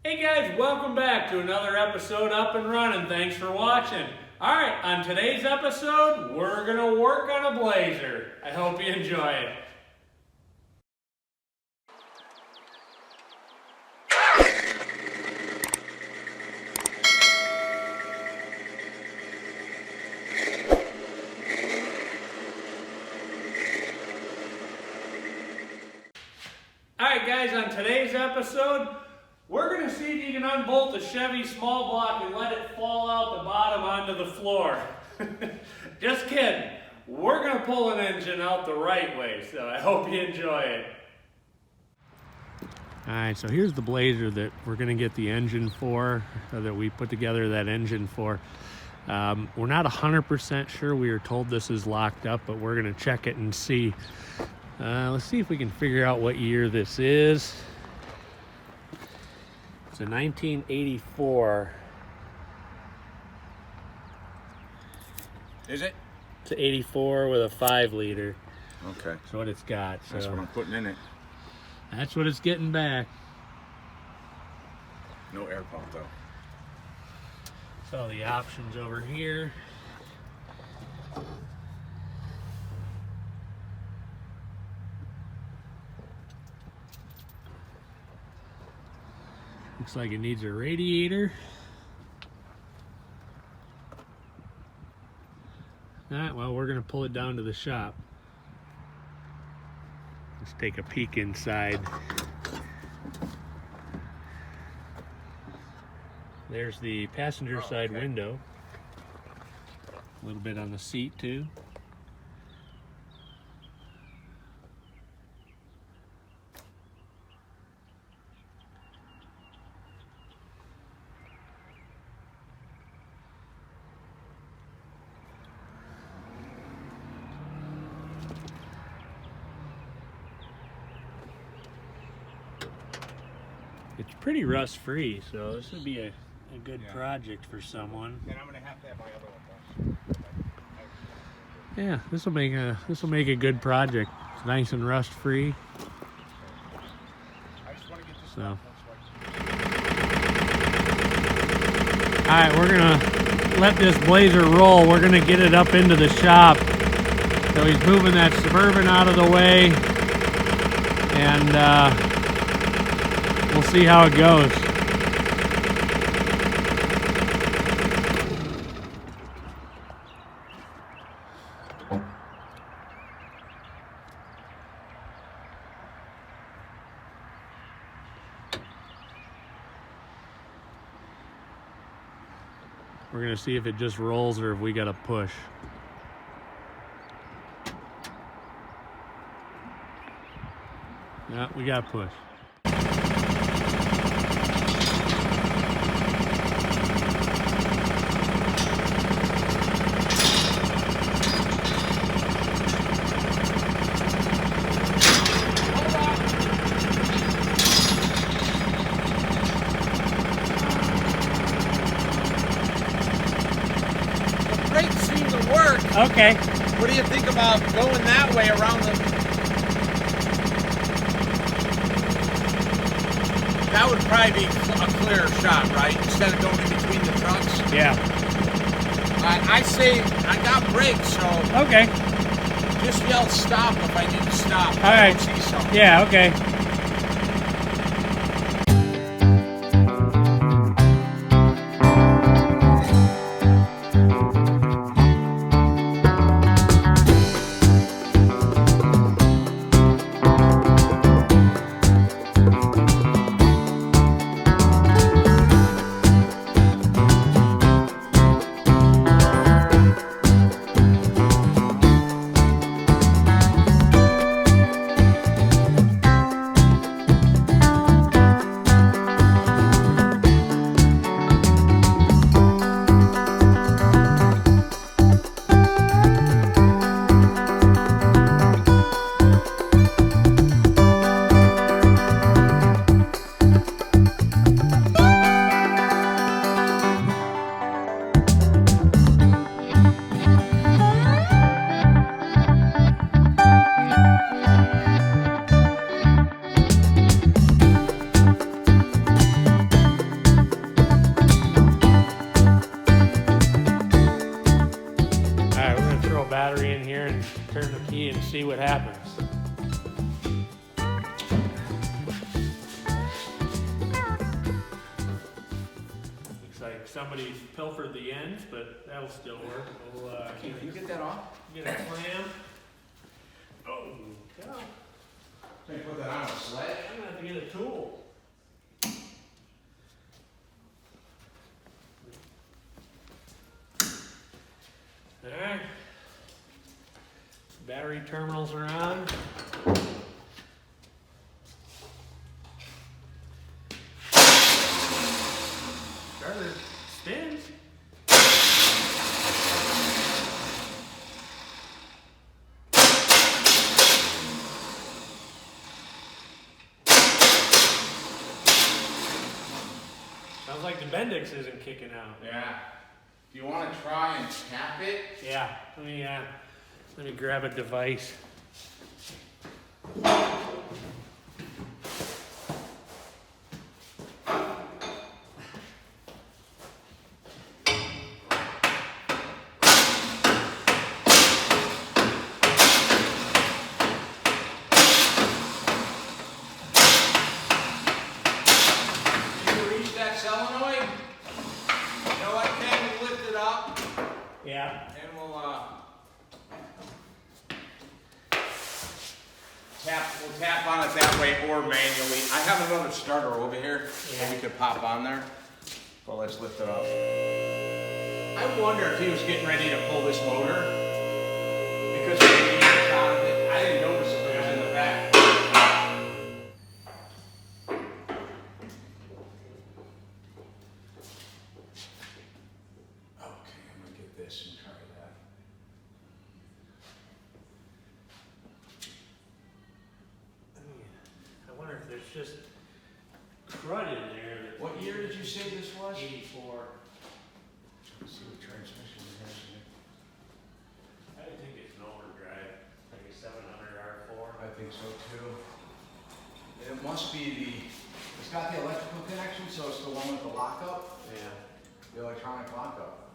Hey guys, welcome back to another episode Up and Running. Thanks for watching. Alright, on today's episode, we're going to work on a Blazer. I hope you enjoy it. Alright guys, on today's episode, we're going to see if you can unbolt the Chevy small block and let it fall out the bottom onto the floor. Just kidding. We're going to pull an engine out the right way, so I hope you enjoy it. Alright, so here's the Blazer that we're going to get the engine for, or that we put together that engine for. We're not 100% sure. We were told this is locked up, but we're going to check it and see. Let's see if we can figure out what year this is. It's a 1984. Is it? It's an 84 with a 5-liter. Okay. That's what it's got. So that's what I'm putting in it. That's what it's getting back. No air pump though. So the options over here. Looks like it needs a radiator. Alright, well, we're going to pull it down to the shop. Let's take a peek inside. There's the passenger side window. A little bit on the seat too. It's pretty rust free, so this would be a good project for someone. And I'm gonna have to have my other one done. Yeah, this will make a good project. It's nice and rust free. I just want to get this So. done. Alright, we're gonna let this Blazer roll. We're gonna get it up into the shop. So he's moving that Suburban out of the way, and we'll see how it goes. We're going to see if it just rolls or if we got to push. Yeah, we got to push. Okay. What do you think about going that way around the... That would probably be a clearer shot, right? Instead of going in between the trucks? Yeah. I say, I got brakes, so... Okay. Just yell stop if I need to stop. All right. I don't see something. Yeah, okay. what happens. Looks like somebody pilfered the ends, but that'll still work. We'll, Can you get that off? get a clamp. Oh, God. Can you put that on a sled? I'm gonna have to get a tool. Alright. Battery terminals are on. Starter spins. Sounds like the Bendix isn't kicking out. Yeah. Do you want to try and tap it? Yeah, let me grab a device. Yeah. And we'll tap on it that way or manually. I have another starter over here that we could pop on there. Well, let's lift it up. I wonder if he was getting ready to pull this motor because of the gears out of it. I didn't notice if it was in the back. Okay, I'm gonna get this and try that. I wonder if there's just crud in there. What year did you say this was? 84. Let's see what transmission it has in it. I think it's an overdrive, like a 700 R4. I think so too. It must be it's got the electrical connection, so it's the one with the lockup, Yeah. the electronic lockup.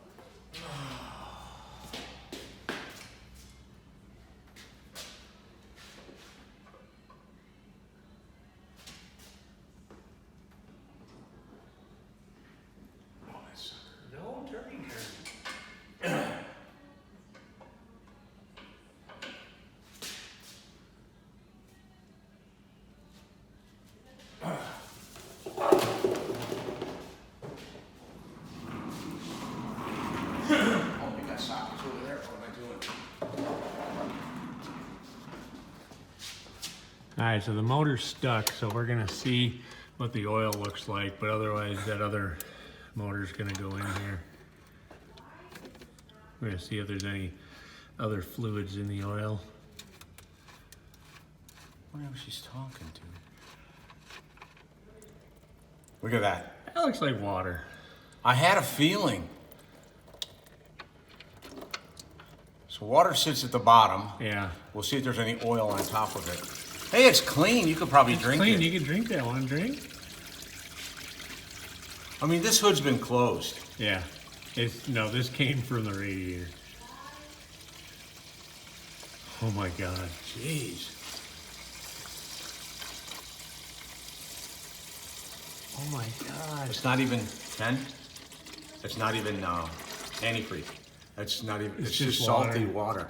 Oh, that sucker. No turning turn. Oh, we got sockets over there. What am I doing? Alright, so the motor's stuck, so we're gonna see what the oil looks like, but otherwise that other motor's gonna go in here. We're gonna see if there's any other fluids in the oil. I wonder who she's talking to. Look at that. That looks like water. I had a feeling. So water sits at the bottom. Yeah. We'll see if there's any oil on top of it. Hey, it's clean. You could probably drink Clean, it. you can drink that one, drink? I mean, this hood's been closed. Yeah. No, this came from the radiator. Oh my God. Jeez. Oh my God. It's not even, Ken? It's not even antifreeze. It's not even, it's just salty water.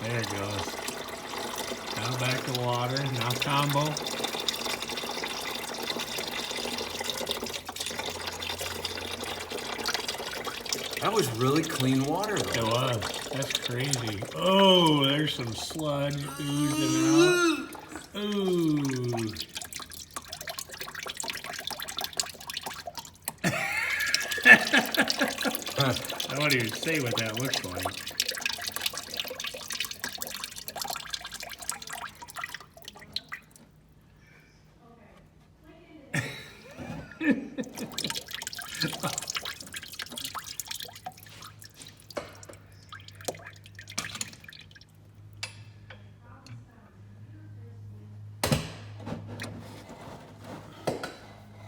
There it goes. Now back to water, now combo. That was really clean water, though. It was. That's crazy. Oh, there's some sludge oozing out. Ooh. I won't even say what that looks like.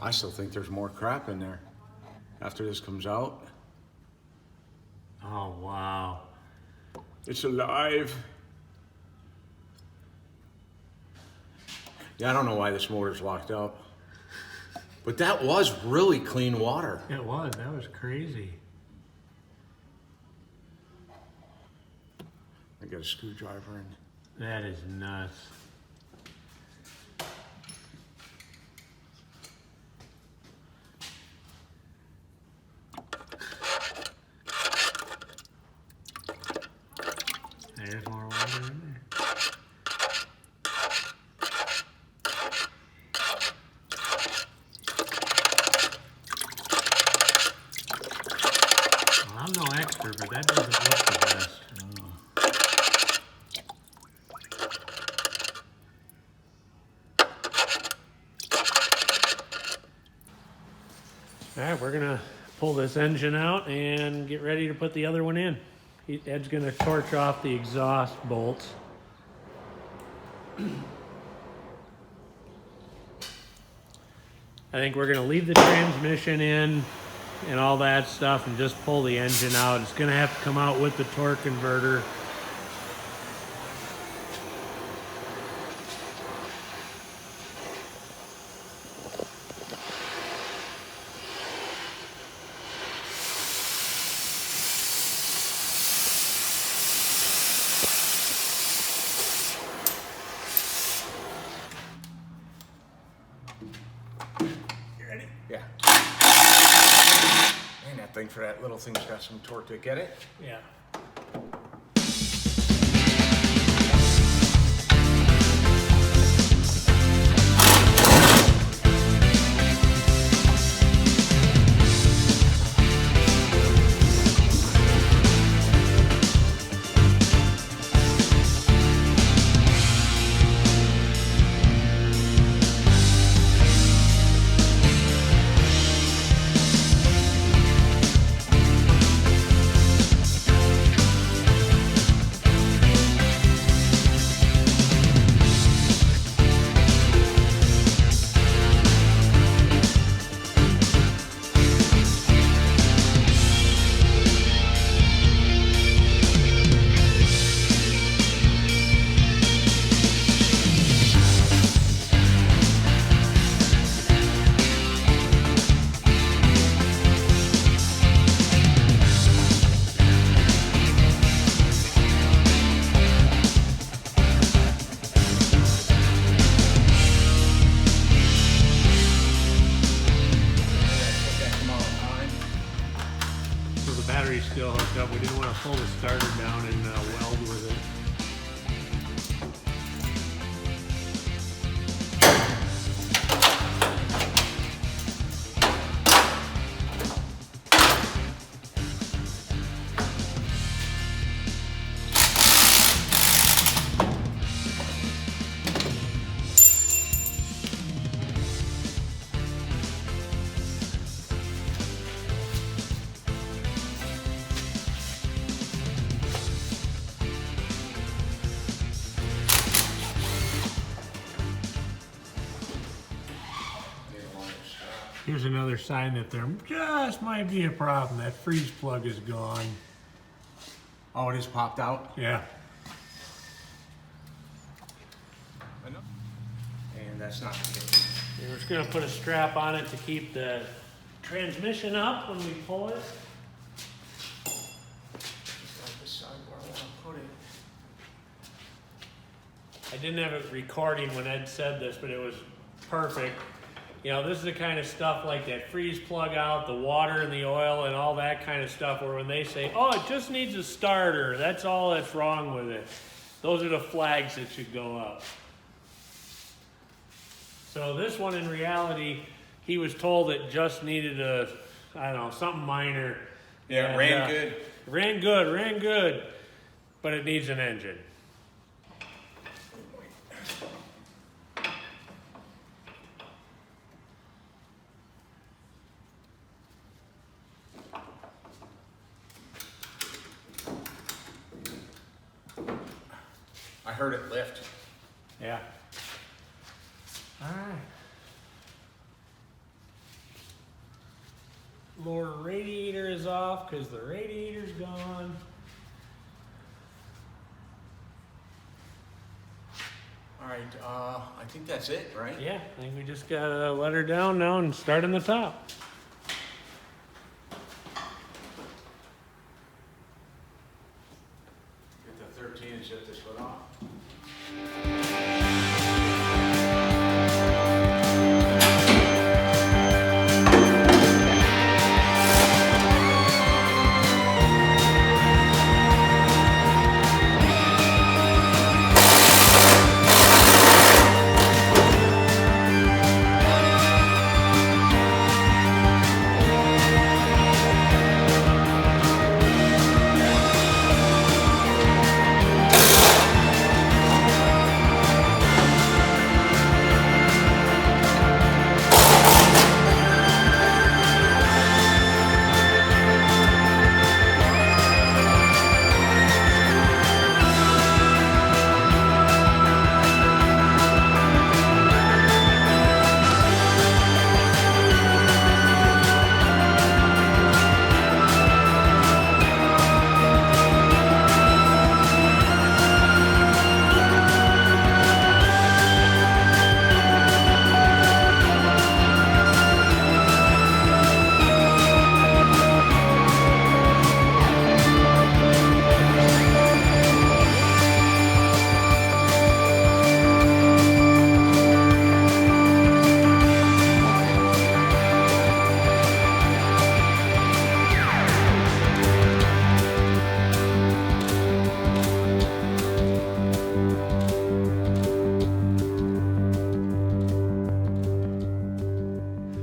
I still think there's more crap in there after this comes out. Oh, wow. It's alive. Yeah, I don't know why this motor's locked up. But that was really clean water. It was. That was crazy. I got a screwdriver in. That is nuts. There's more water in there. Well, I'm no expert, but that doesn't look the best. All right, we're gonna pull this engine out and get ready to put the other one in. Ed's gonna torch off the exhaust bolts. I think we're gonna leave the transmission in and all that stuff and just pull the engine out. It's gonna have to come out with the torque converter. Yeah. And that thing for that little thing's got some torque to get it. Yeah. Battery's still hooked up. We didn't want to pull the starter down and weld with it. Here's another sign that there just might be a problem. That freeze plug is gone. Oh, it just popped out? Yeah. And that's not good. We're just gonna put a strap on it to keep the transmission up when we pull it. Just like the side where I want to put it. I didn't have it recording when Ed said this, but it was perfect. You know, this is the kind of stuff like that freeze plug out, the water and the oil and all that kind of stuff where when they say, oh, it just needs a starter, that's all that's wrong with it. Those are the flags that should go up. So this one in reality, he was told it just needed a, I don't know, something minor. Yeah, it ran good. Ran good, but it needs an engine. I heard it lift. Yeah. All right. lower radiator is off because the radiator's gone. All right, I think that's it, right? Yeah, I think we just gotta let her down now and start on the top. Get the 13 and shut this one off.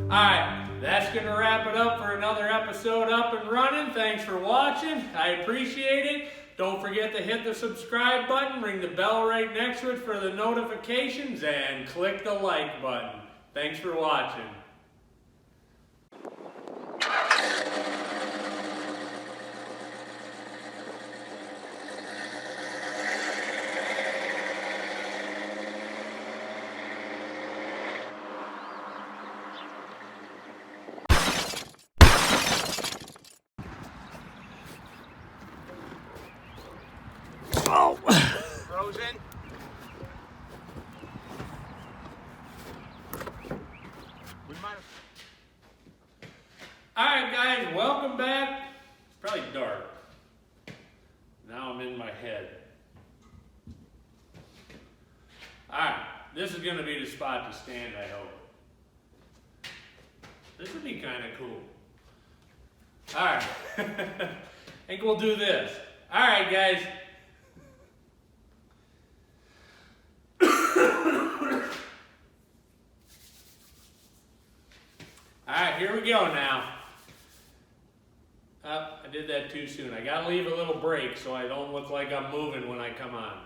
Alright, that's going to wrap it up for another episode Up and Running. Thanks for watching. I appreciate it. Don't forget to hit the subscribe button, ring the bell right next to it for the notifications, and click the like button. Thanks for watching. Oh! Frozen? We might have... Alright guys, welcome back. It's probably dark. Now I'm in my head. Alright, this is going to be the spot to stand, I hope. This would be kind of cool. Alright, I think we'll do this. Alright guys. Alright, here we go now. I did that too soon. I gotta leave a little break so I don't look like I'm moving when I come on.